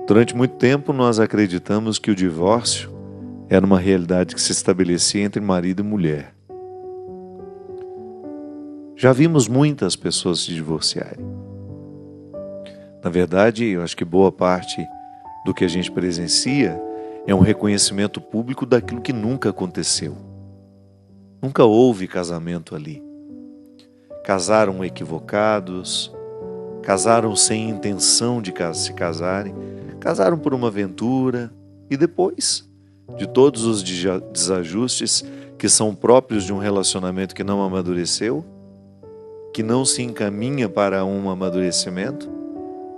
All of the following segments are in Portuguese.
Durante muito tempo nós acreditamos que o divórcio era uma realidade que se estabelecia entre marido e mulher. Já vimos muitas pessoas se divorciarem. Na verdade, eu acho que boa parte do que a gente presencia é um reconhecimento público daquilo que nunca aconteceu. Nunca houve casamento ali. Casaram equivocados, casaram sem intenção de se casarem, casaram por uma aventura e depois de todos os desajustes que são próprios de um relacionamento que não amadureceu, que não se encaminha para um amadurecimento,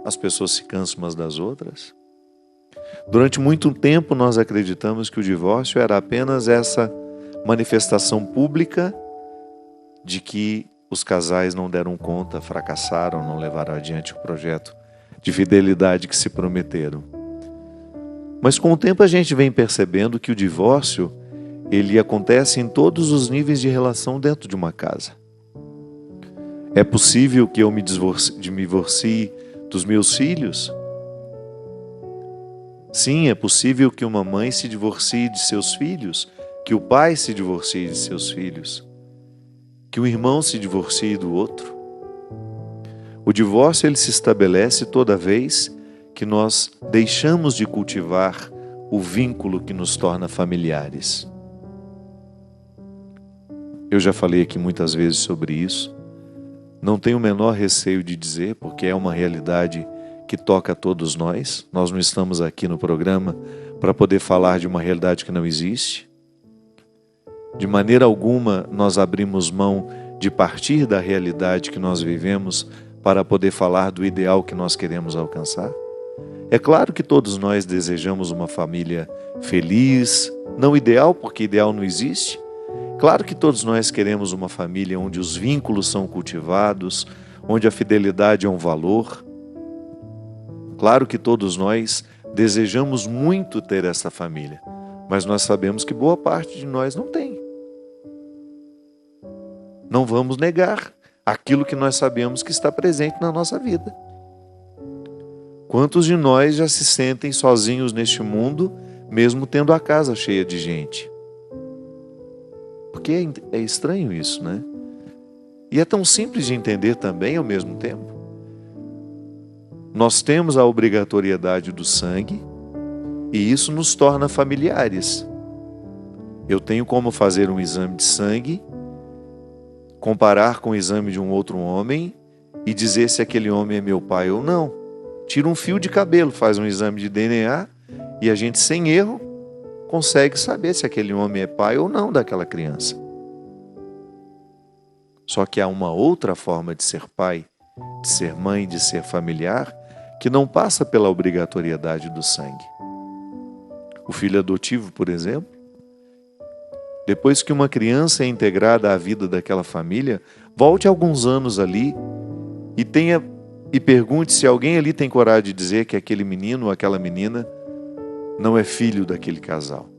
as pessoas se cansam umas das outras. Durante muito tempo nós acreditamos que o divórcio era apenas essa manifestação pública de que os casais não deram conta, fracassaram, não levaram adiante o projeto de fidelidade que se prometeram. Mas com o tempo a gente vem percebendo que o divórcio, ele acontece em todos os níveis de relação dentro de uma casa. É possível que eu me divorcie dos meus filhos? Sim, é possível que uma mãe se divorcie de seus filhos, que o pai se divorcie de seus filhos, que o irmão se divorcie do outro. O divórcio ele se estabelece toda vez que nós deixamos de cultivar o vínculo que nos torna familiares. Eu já falei aqui muitas vezes sobre isso. Não tenho o menor receio de dizer, porque é uma realidade que toca a todos nós. Nós não estamos aqui no programa para poder falar de uma realidade que não existe. De maneira alguma nós abrimos mão de partir da realidade que nós vivemos para poder falar do ideal que nós queremos alcançar. É claro que todos nós desejamos uma família feliz, não ideal, porque ideal não existe. Claro que todos nós queremos uma família onde os vínculos são cultivados, onde a fidelidade é um valor. Claro que todos nós desejamos muito ter essa família, mas nós sabemos que boa parte de nós não tem. Não vamos negar aquilo que nós sabemos que está presente na nossa vida. Quantos de nós já se sentem sozinhos neste mundo, mesmo tendo a casa cheia de gente? Porque é estranho isso, né? E é tão simples de entender também ao mesmo tempo. Nós temos a obrigatoriedade do sangue e isso nos torna familiares. Eu tenho como fazer um exame de sangue, comparar com o exame de um outro homem e dizer se aquele homem é meu pai ou não. Tira um fio de cabelo, faz um exame de DNA e a gente, sem erro, consegue saber se aquele homem é pai ou não daquela criança. Só que há uma outra forma de ser pai, de ser mãe, de ser familiar, que não passa pela obrigatoriedade do sangue. O filho adotivo, por exemplo, depois que uma criança é integrada à vida daquela família, volte alguns anos ali e pergunte se alguém ali tem coragem de dizer que aquele menino ou aquela menina não é filho daquele casal.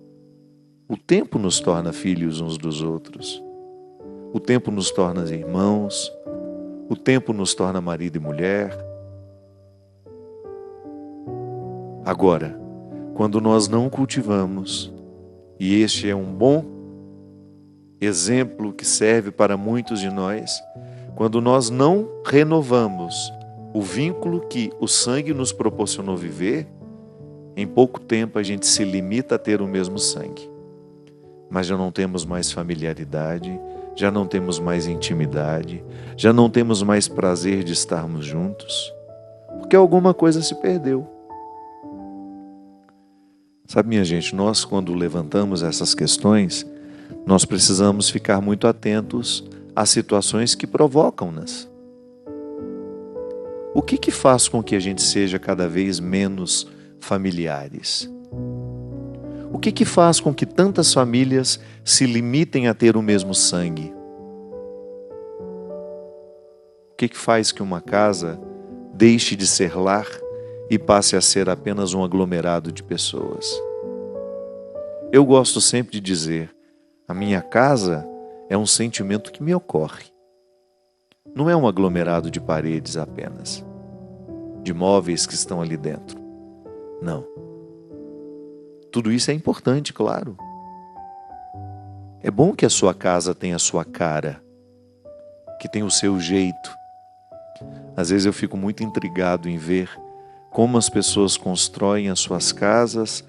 O tempo nos torna filhos uns dos outros. O tempo nos torna irmãos. O tempo nos torna marido e mulher. Agora, quando nós não cultivamos, e este é um bom exemplo que serve para muitos de nós, quando nós não renovamos o vínculo que o sangue nos proporcionou viver, em pouco tempo a gente se limita a ter o mesmo sangue. Mas já não temos mais familiaridade, já não temos mais intimidade, já não temos mais prazer de estarmos juntos, porque alguma coisa se perdeu. Sabe, minha gente, nós quando levantamos essas questões, nós precisamos ficar muito atentos às situações que provocam-nas. O que faz com que a gente seja cada vez menos familiares? O que faz com que tantas famílias se limitem a ter o mesmo sangue? O que faz que uma casa deixe de ser lar e passe a ser apenas um aglomerado de pessoas? Eu gosto sempre de dizer, a minha casa é um sentimento que me ocorre. Não é um aglomerado de paredes apenas, de móveis que estão ali dentro, Não. Tudo isso é importante, claro. É bom que a sua casa tenha a sua cara, que tenha o seu jeito. Às vezes eu fico muito intrigado em ver como as pessoas constroem as suas casas,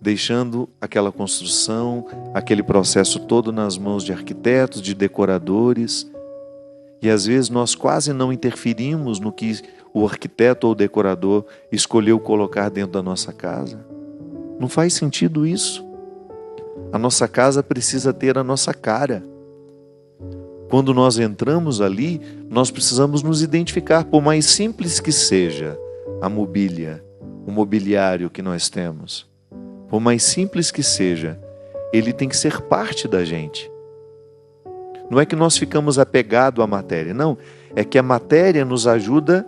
deixando aquela construção, aquele processo todo nas mãos de arquitetos, de decoradores. E às vezes nós quase não interferimos no que o arquiteto ou o decorador escolheu colocar dentro da nossa casa. Não faz sentido isso. A nossa casa precisa ter a nossa cara. Quando nós entramos ali, nós precisamos nos identificar, por mais simples que seja a mobília, o mobiliário que nós temos. Por mais simples que seja, ele tem que ser parte da gente. Não é que nós ficamos apegados à matéria, não. É que a matéria nos ajuda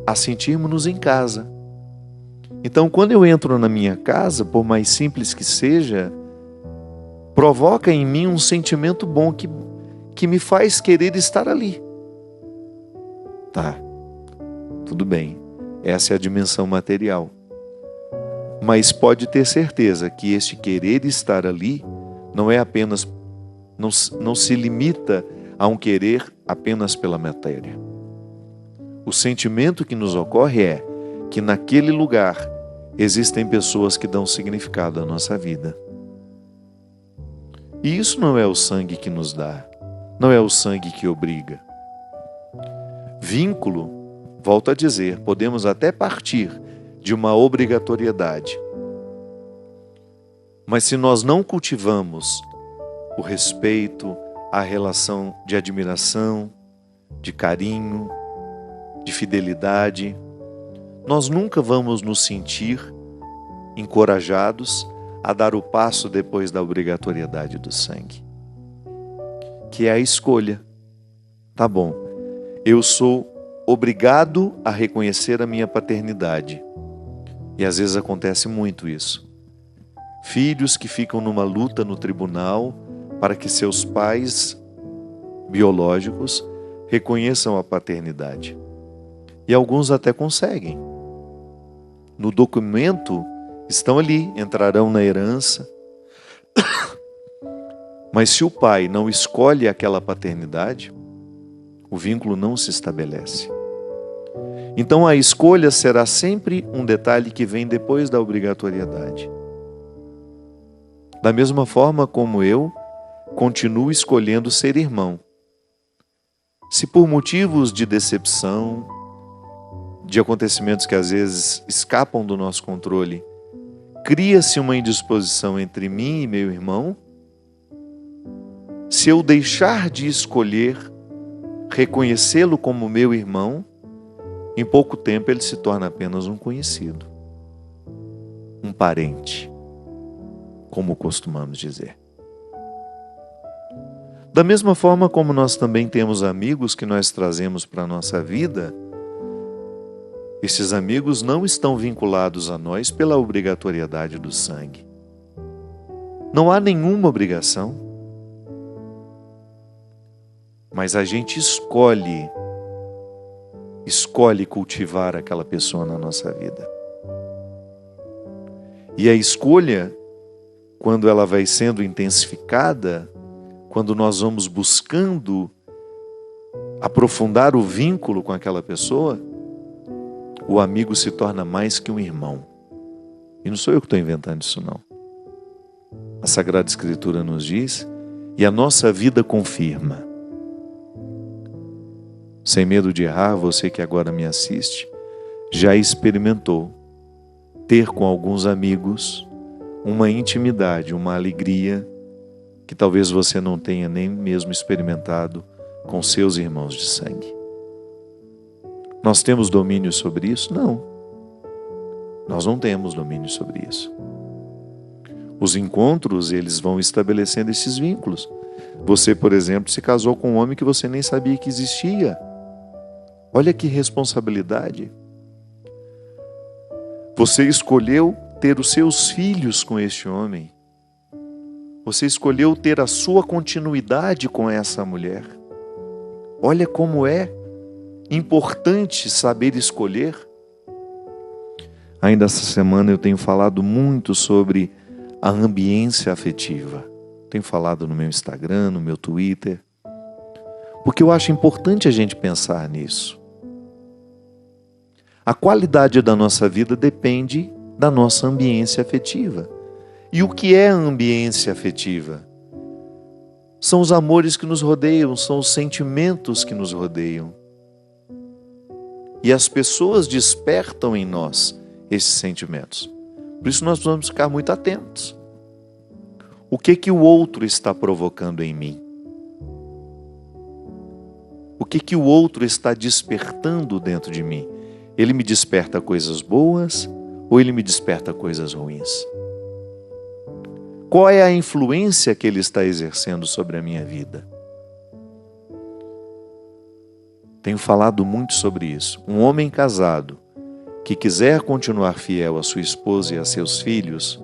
a sentirmos-nos em casa. Então, quando eu entro na minha casa, por mais simples que seja, provoca em mim um sentimento bom que me faz querer estar ali. Tá, tudo bem. Essa é a dimensão material. Mas pode ter certeza que este querer estar ali não é apenas, não se limita a um querer apenas pela matéria. O sentimento que nos ocorre é que naquele lugar existem pessoas que dão significado à nossa vida. E isso não é o sangue que nos dá, não é o sangue que obriga. Vínculo, volto a dizer, podemos até partir de uma obrigatoriedade. Mas se nós não cultivamos o respeito, a relação de admiração, de carinho, de fidelidade, nós nunca vamos nos sentir encorajados a dar o passo depois da obrigatoriedade do sangue, que é a escolha. Tá bom, eu sou obrigado a reconhecer a minha paternidade. E às vezes acontece muito isso. Filhos que ficam numa luta no tribunal para que seus pais biológicos reconheçam a paternidade. E alguns até conseguem. No documento estão ali, entrarão na herança. Mas se o pai não escolhe aquela paternidade, o vínculo não se estabelece. Então a escolha será sempre um detalhe que vem depois da obrigatoriedade. Da mesma forma como eu continuo escolhendo ser irmão. Se por motivos de decepção, de acontecimentos que às vezes escapam do nosso controle, cria-se uma indisposição entre mim e meu irmão, se eu deixar de escolher reconhecê-lo como meu irmão, em pouco tempo ele se torna apenas um conhecido, um parente, como costumamos dizer. Da mesma forma como nós também temos amigos que nós trazemos para a nossa vida, esses amigos não estão vinculados a nós pela obrigatoriedade do sangue. Não há nenhuma obrigação, mas a gente escolhe cultivar aquela pessoa na nossa vida. E a escolha, quando ela vai sendo intensificada, quando nós vamos buscando aprofundar o vínculo com aquela pessoa, o amigo se torna mais que um irmão. E não sou eu que estou inventando isso, não. A Sagrada Escritura nos diz, e a nossa vida confirma. Sem medo de errar, você que agora me assiste, já experimentou ter com alguns amigos uma intimidade, uma alegria que talvez você não tenha nem mesmo experimentado com seus irmãos de sangue. Nós temos domínio sobre isso? Não. Nós não temos domínio sobre isso. Os encontros, eles vão estabelecendo esses vínculos. Você, por exemplo, se casou com um homem que você nem sabia que existia. Olha que responsabilidade. Você escolheu ter os seus filhos com este homem. Você escolheu ter a sua continuidade com essa mulher. Olha como é importante saber escolher. Ainda essa semana eu tenho falado muito sobre a ambiência afetiva. Tenho falado no meu Instagram, no meu Twitter, porque eu acho importante a gente pensar nisso. A qualidade da nossa vida depende da nossa ambiência afetiva. E o que é a ambiência afetiva? São os amores que nos rodeiam, são os sentimentos que nos rodeiam. E as pessoas despertam em nós esses sentimentos. Por isso nós precisamos ficar muito atentos. O que o outro está provocando em mim? O que o outro está despertando dentro de mim? Ele me desperta coisas boas ou ele me desperta coisas ruins? Qual é a influência que ele está exercendo sobre a minha vida? Tenho falado muito sobre isso. Um homem casado que quiser continuar fiel à sua esposa e a seus filhos,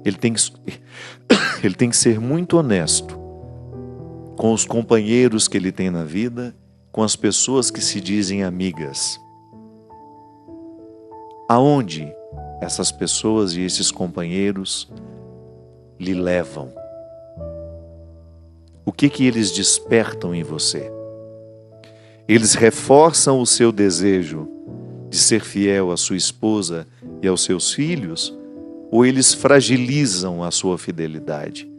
ele tem que ser muito honesto com os companheiros que ele tem na vida, com as pessoas que se dizem amigas. Aonde essas pessoas e esses companheiros lhe levam? O que eles despertam em você? Eles reforçam o seu desejo de ser fiel à sua esposa e aos seus filhos, ou eles fragilizam a sua fidelidade?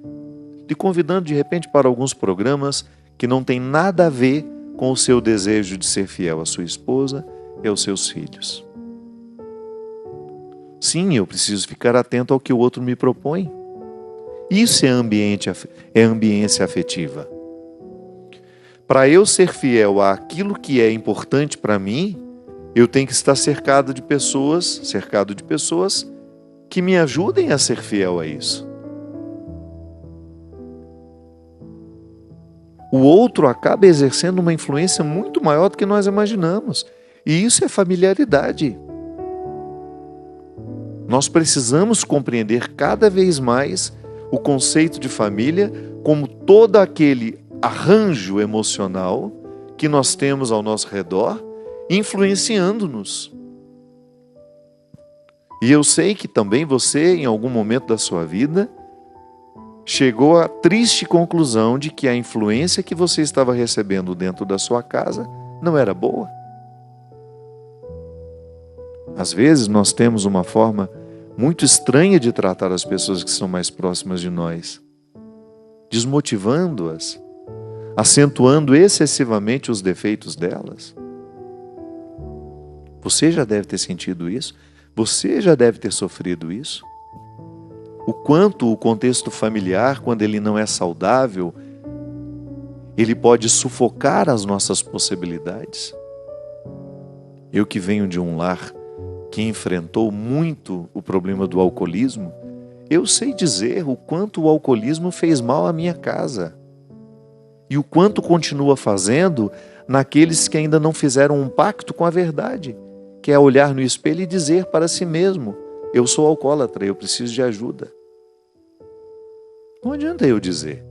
Te convidando de repente para alguns programas que não têm nada a ver com o seu desejo de ser fiel à sua esposa e aos seus filhos. Sim, eu preciso ficar atento ao que o outro me propõe. Isso é ambiência afetiva. Para eu ser fiel àquilo que é importante para mim, eu tenho que estar cercado de pessoas que me ajudem a ser fiel a isso. O outro acaba exercendo uma influência muito maior do que nós imaginamos. E isso é familiaridade. Nós precisamos compreender cada vez mais o conceito de família como todo aquele arranjo emocional que nós temos ao nosso redor, influenciando-nos. E eu sei que também você, em algum momento da sua vida, chegou à triste conclusão de que a influência que você estava recebendo dentro da sua casa não era boa. Às vezes nós temos uma forma muito estranha de tratar as pessoas que são mais próximas de nós, desmotivando-as, acentuando excessivamente os defeitos delas. Você já deve ter sentido isso? Você já deve ter sofrido isso? O quanto o contexto familiar, quando ele não é saudável, ele pode sufocar as nossas possibilidades. Eu que venho de um lar que enfrentou muito o problema do alcoolismo, eu sei dizer o quanto o alcoolismo fez mal à minha casa. E o quanto continua fazendo naqueles que ainda não fizeram um pacto com a verdade, que é olhar no espelho e dizer para si mesmo: eu sou alcoólatra, eu preciso de ajuda. Não adianta eu dizer.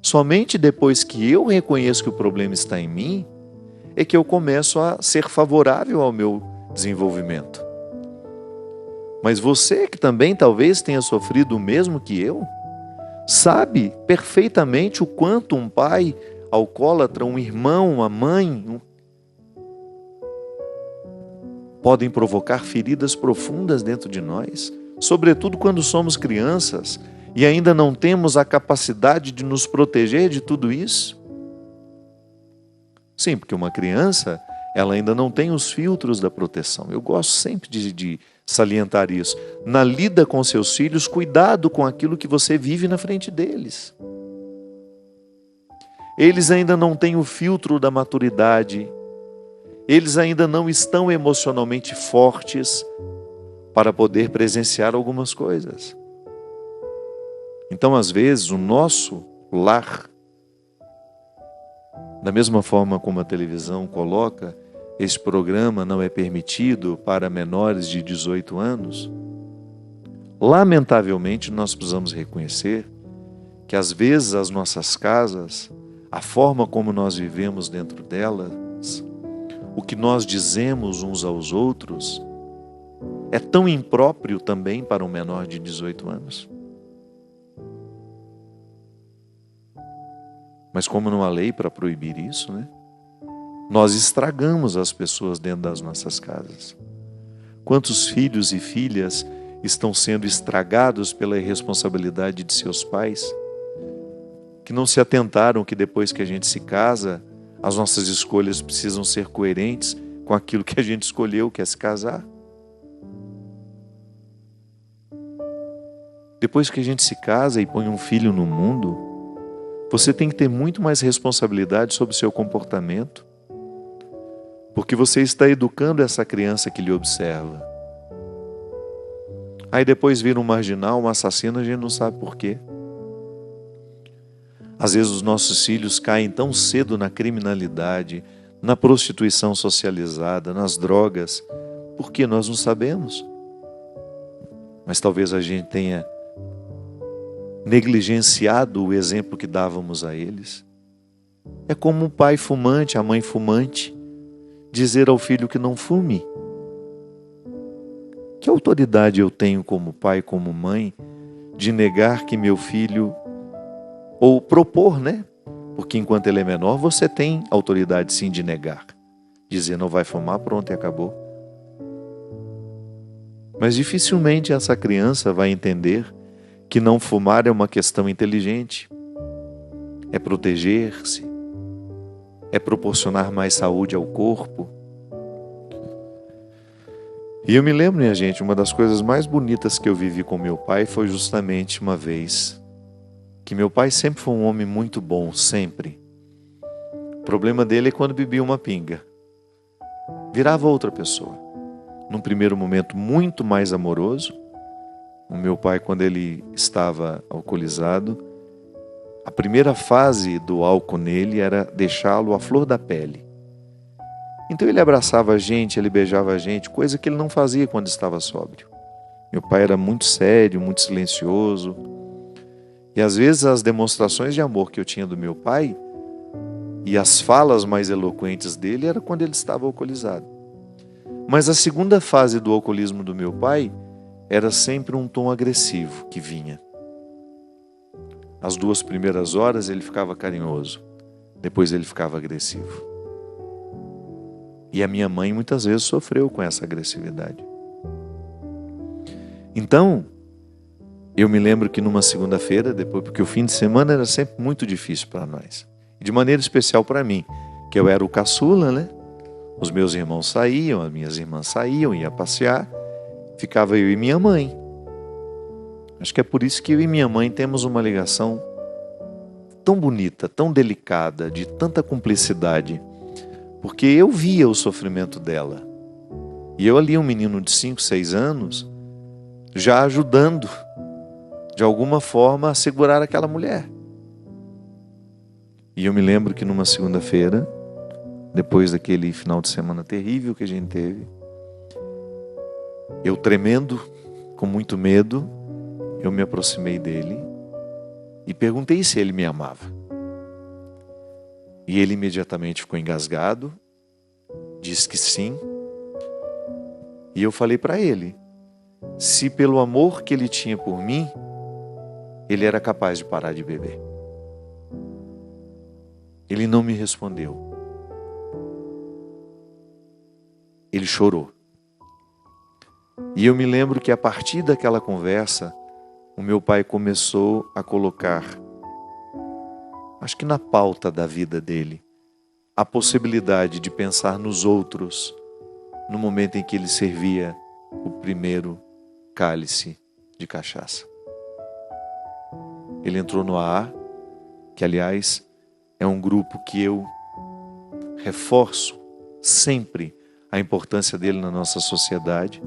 Somente depois que eu reconheço que o problema está em mim, é que eu começo a ser favorável ao meu desenvolvimento. Mas você que também talvez tenha sofrido o mesmo que eu, sabe perfeitamente o quanto um pai alcoólatra, um irmão, uma mãe, podem provocar feridas profundas dentro de nós, sobretudo quando somos crianças e ainda não temos a capacidade de nos proteger de tudo isso. Sim, porque uma criança, ela ainda não tem os filtros da proteção. Eu gosto sempre de salientar isso. Na lida com seus filhos, cuidado com aquilo que você vive na frente deles. Eles ainda não têm o filtro da maturidade. Eles ainda não estão emocionalmente fortes para poder presenciar algumas coisas. Então, às vezes, o nosso lar, da mesma forma como a televisão coloca, esse programa não é permitido para menores de 18 anos, lamentavelmente nós precisamos reconhecer que às vezes as nossas casas, a forma como nós vivemos dentro delas, o que nós dizemos uns aos outros é tão impróprio também para um menor de 18 anos? Mas como não há lei para proibir isso, né? Nós estragamos as pessoas dentro das nossas casas. Quantos filhos e filhas estão sendo estragados pela irresponsabilidade de seus pais, que não se atentaram que depois que a gente se casa, as nossas escolhas precisam ser coerentes com aquilo que a gente escolheu, que é se casar. Depois que a gente se casa e põe um filho no mundo, você tem que ter muito mais responsabilidade sobre o seu comportamento, porque você está educando essa criança que lhe observa. Aí depois vira um marginal, um assassino, a gente não sabe por quê. Às vezes os nossos filhos caem tão cedo na criminalidade, na prostituição socializada, nas drogas, porque nós não sabemos. Mas talvez a gente tenha negligenciado o exemplo que dávamos a eles. É como um pai fumante, a mãe fumante, dizer ao filho que não fume. Que autoridade eu tenho como pai, como mãe, de negar que meu filho, ou propor, né? Porque enquanto ele é menor, você tem autoridade sim de negar. Dizer não vai fumar, pronto e acabou. Mas dificilmente essa criança vai entender que não fumar é uma questão inteligente. É proteger-se, é proporcionar mais saúde ao corpo. E eu me lembro, minha gente, uma das coisas mais bonitas que eu vivi com meu pai foi justamente uma vez que meu pai sempre foi um homem muito bom, sempre. O problema dele é quando bebia uma pinga. Virava outra pessoa. Num primeiro momento muito mais amoroso, o meu pai, quando ele estava alcoolizado, a primeira fase do álcool nele era deixá-lo à flor da pele. Então ele abraçava a gente, ele beijava a gente, coisa que ele não fazia quando estava sóbrio. Meu pai era muito sério, muito silencioso. E às vezes as demonstrações de amor que eu tinha do meu pai e as falas mais eloquentes dele era quando ele estava alcoolizado. Mas a segunda fase do alcoolismo do meu pai era sempre um tom agressivo que vinha. As 2 primeiras horas ele ficava carinhoso, depois ele ficava agressivo. E a minha mãe muitas vezes sofreu com essa agressividade. Então, eu me lembro que numa segunda-feira, depois, porque o fim de semana era sempre muito difícil para nós. E de maneira especial para mim, que eu era o caçula, né? Os meus irmãos saíam, as minhas irmãs saíam, ia passear. Ficava eu e minha mãe. Acho que é por isso que eu e minha mãe temos uma ligação tão bonita, tão delicada, de tanta cumplicidade. Porque eu via o sofrimento dela. E eu ali, um menino de 5, 6 anos, já ajudando, de alguma forma, a segurar aquela mulher. E eu me lembro que numa segunda-feira, depois daquele final de semana terrível que a gente teve, eu tremendo, com muito medo, eu me aproximei dele e perguntei se ele me amava. E ele imediatamente ficou engasgado, disse que sim. E eu falei para ele, se pelo amor que ele tinha por mim, ele era capaz de parar de beber. Ele não me respondeu. Ele chorou. E eu me lembro que a partir daquela conversa, o meu pai começou a colocar, acho que na pauta da vida dele, a possibilidade de pensar nos outros no momento em que ele servia o primeiro cálice de cachaça. Ele entrou no AA, que aliás é um grupo que eu reforço sempre a importância dele na nossa sociedade,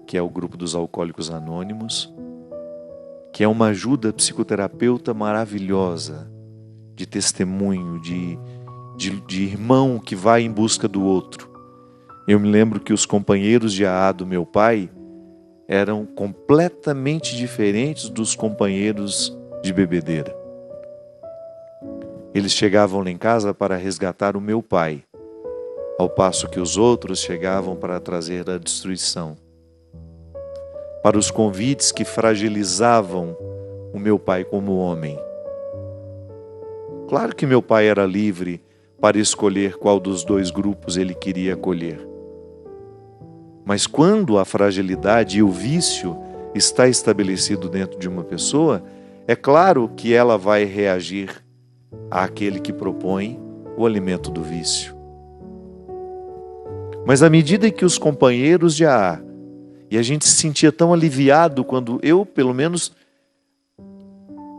que é o grupo dos Alcoólicos Anônimos, que é uma ajuda psicoterapeuta maravilhosa, de testemunho, de irmão que vai em busca do outro. Eu me lembro que os companheiros de AA do meu pai eram completamente diferentes dos companheiros de bebedeira. Eles chegavam lá em casa para resgatar o meu pai, ao passo que os outros chegavam para trazer a destruição. Para os convites que fragilizavam o meu pai como homem. Claro que meu pai era livre para escolher qual dos dois grupos ele queria acolher. Mas quando a fragilidade e o vício está estabelecido dentro de uma pessoa, é claro que ela vai reagir àquele que propõe o alimento do vício. Mas à medida que os companheiros de AA, e a gente se sentia tão aliviado quando eu, pelo menos,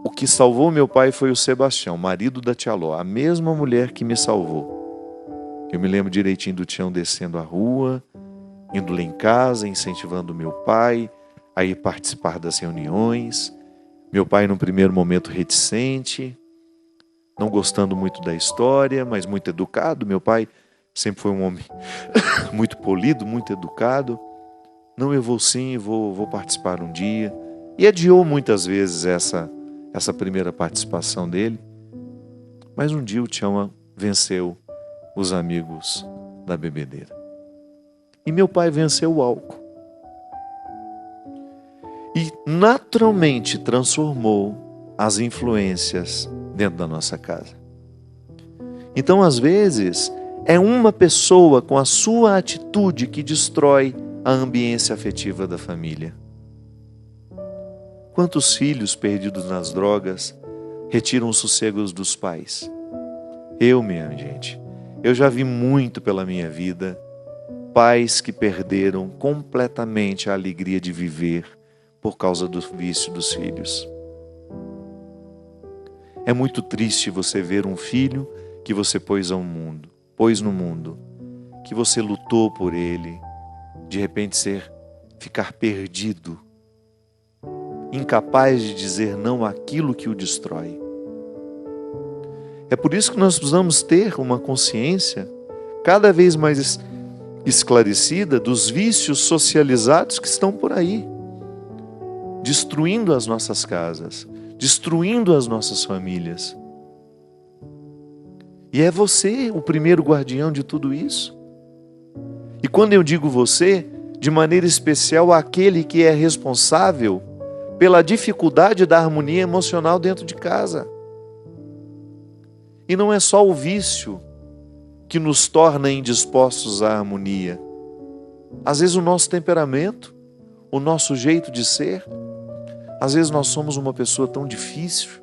o que salvou meu pai foi o Sebastião, marido da tia Ló, a mesma mulher que me salvou. Eu me lembro direitinho do Tião descendo a rua, indo lá em casa, incentivando meu pai a ir participar das reuniões. Meu pai, num primeiro momento, reticente, não gostando muito da história, mas muito educado. Meu pai sempre foi um homem muito polido, muito educado. Não, eu vou sim, vou participar um dia. E adiou muitas vezes essa primeira participação dele. Mas um dia o Tião venceu os amigos da bebedeira. E meu pai venceu o álcool. E naturalmente transformou as influências dentro da nossa casa. Então, às vezes, é uma pessoa com a sua atitude que destrói a ambiência afetiva da família. Quantos filhos perdidos nas drogas retiram os sossegos dos pais? Minha gente, eu já vi muito pela minha vida pais que perderam completamente a alegria de viver por causa do vício dos filhos. É muito triste você ver um filho que você pôs no mundo, que você lutou por ele, de repente ficar perdido, incapaz de dizer não àquilo que o destrói. É por isso que nós precisamos ter uma consciência cada vez mais esclarecida dos vícios socializados que estão por aí, destruindo as nossas casas, destruindo as nossas famílias. E é você o primeiro guardião de tudo isso. E quando eu digo você, de maneira especial aquele que é responsável pela dificuldade da harmonia emocional dentro de casa. E não é só o vício que nos torna indispostos à harmonia. Às vezes o nosso temperamento, o nosso jeito de ser. Às vezes nós somos uma pessoa tão difícil.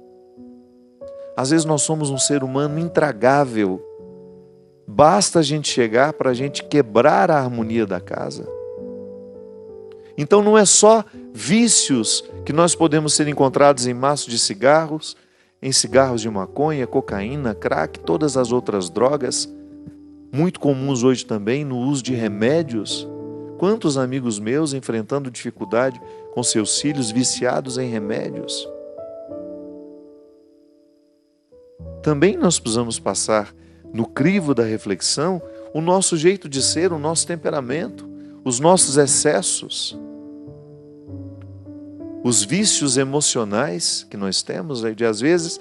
Às vezes nós somos um ser humano intragável. Basta a gente chegar para a gente quebrar a harmonia da casa. Então não é só vícios que nós podemos ser encontrados em maços de cigarros, em cigarros de maconha, cocaína, crack, todas as outras drogas, muito comuns hoje também no uso de remédios. Quantos amigos meus enfrentando dificuldade com seus filhos viciados em remédios? Também nós precisamos passar no crivo da reflexão o nosso jeito de ser, o nosso temperamento, os nossos excessos, os vícios emocionais que nós temos, de às vezes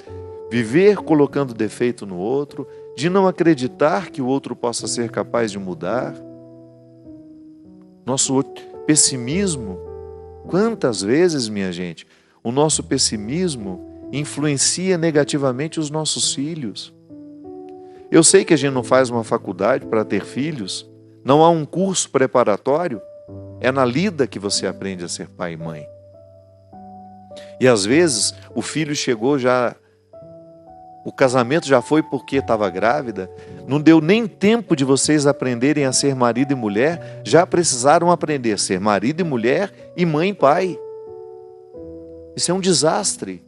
viver colocando defeito no outro, de não acreditar que o outro possa ser capaz de mudar. Nosso pessimismo, quantas vezes, minha gente, o nosso pessimismo influencia negativamente os nossos filhos. Eu sei que a gente não faz uma faculdade para ter filhos, não há um curso preparatório, é na lida que você aprende a ser pai e mãe. E às vezes o filho chegou já, o casamento já foi porque estava grávida, não deu nem tempo de vocês aprenderem a ser marido e mulher, já precisaram aprender a ser marido e mulher e mãe e pai. Isso é um desastre.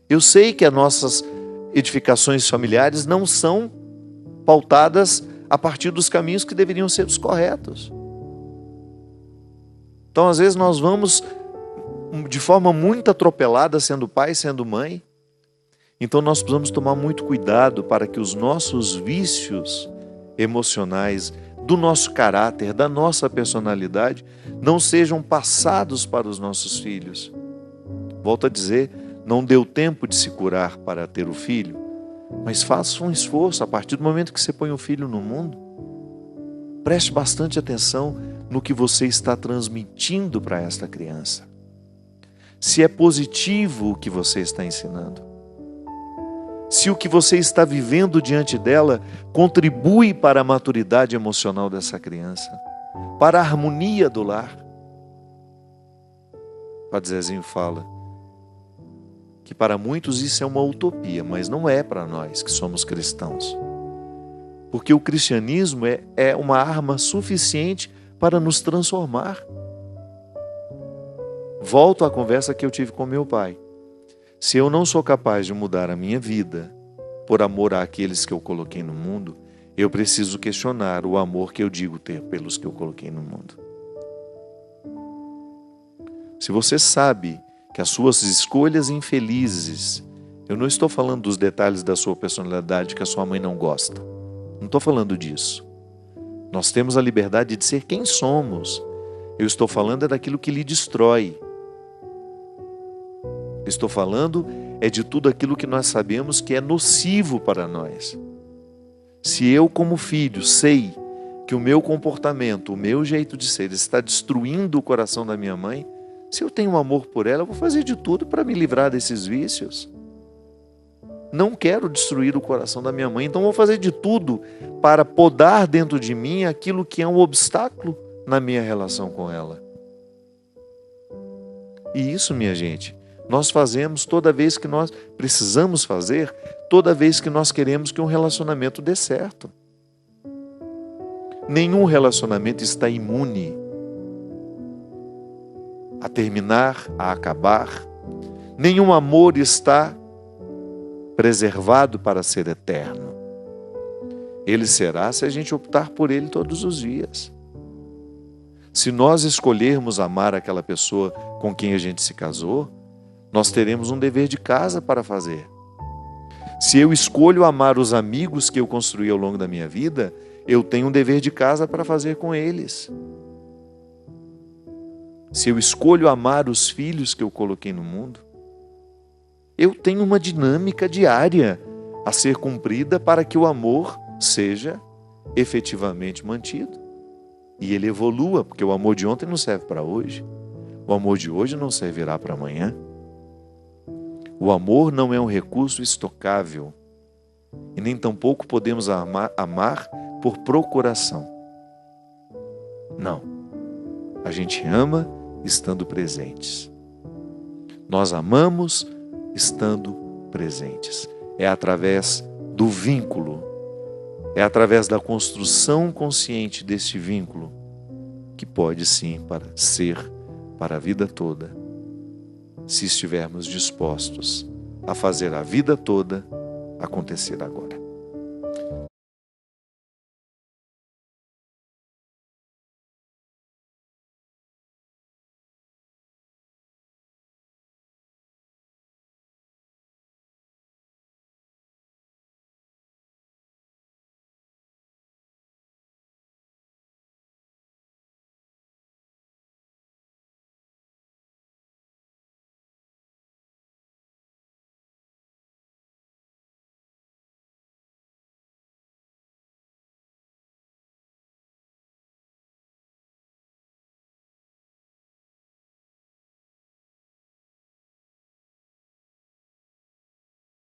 Eu sei que as nossas edificações familiares não são pautadas a partir dos caminhos que deveriam ser os corretos. Então, às vezes, nós vamos de forma muito atropelada, sendo pai, sendo mãe. Então, nós precisamos tomar muito cuidado para que os nossos vícios emocionais, do nosso caráter, da nossa personalidade, não sejam passados para os nossos filhos. Volto a dizer, não deu tempo de se curar para ter o filho, mas faça um esforço a partir do momento que você põe o filho no mundo. Preste bastante atenção no que você está transmitindo para esta criança. Se é positivo o que você está ensinando. Se o que você está vivendo diante dela contribui para a maturidade emocional dessa criança, para a harmonia do lar. O Padre Zezinho fala que para muitos isso é uma utopia, mas não é para nós que somos cristãos. Porque o cristianismo é uma arma suficiente para nos transformar. Volto à conversa que eu tive com meu pai. Se eu não sou capaz de mudar a minha vida por amor àqueles que eu coloquei no mundo, eu preciso questionar o amor que eu digo ter pelos que eu coloquei no mundo. Se você sabe que as suas escolhas infelizes, eu não estou falando dos detalhes da sua personalidade que a sua mãe não gosta. Não estou falando disso. Nós temos a liberdade de ser quem somos. Eu estou falando daquilo que lhe destrói. Estou falando de tudo aquilo que nós sabemos que é nocivo para nós. Se eu, como filho, sei que o meu comportamento, o meu jeito de ser está destruindo o coração da minha mãe, se eu tenho amor por ela, eu vou fazer de tudo para me livrar desses vícios. Não quero destruir o coração da minha mãe, então vou fazer de tudo para podar dentro de mim aquilo que é um obstáculo na minha relação com ela. E isso, minha gente, nós fazemos toda vez que nós precisamos fazer, toda vez que nós queremos que um relacionamento dê certo. Nenhum relacionamento está imune a terminar, a acabar. Nenhum amor está preservado para ser eterno. Ele será se a gente optar por ele todos os dias. Se nós escolhermos amar aquela pessoa com quem a gente se casou, nós teremos um dever de casa para fazer. Se eu escolho amar os amigos que eu construí ao longo da minha vida, eu tenho um dever de casa para fazer com eles. Se eu escolho amar os filhos que eu coloquei no mundo, eu tenho uma dinâmica diária a ser cumprida para que o amor seja efetivamente mantido. E ele evolua, porque o amor de ontem não serve para hoje. O amor de hoje não servirá para amanhã. O amor não é um recurso estocável. E nem tampouco podemos amar por procuração. Não. A gente ama estando presentes. Nós amamos estando presentes. É através do vínculo, é através da construção consciente deste vínculo que pode sim ser para a vida toda, se estivermos dispostos a fazer a vida toda acontecer agora.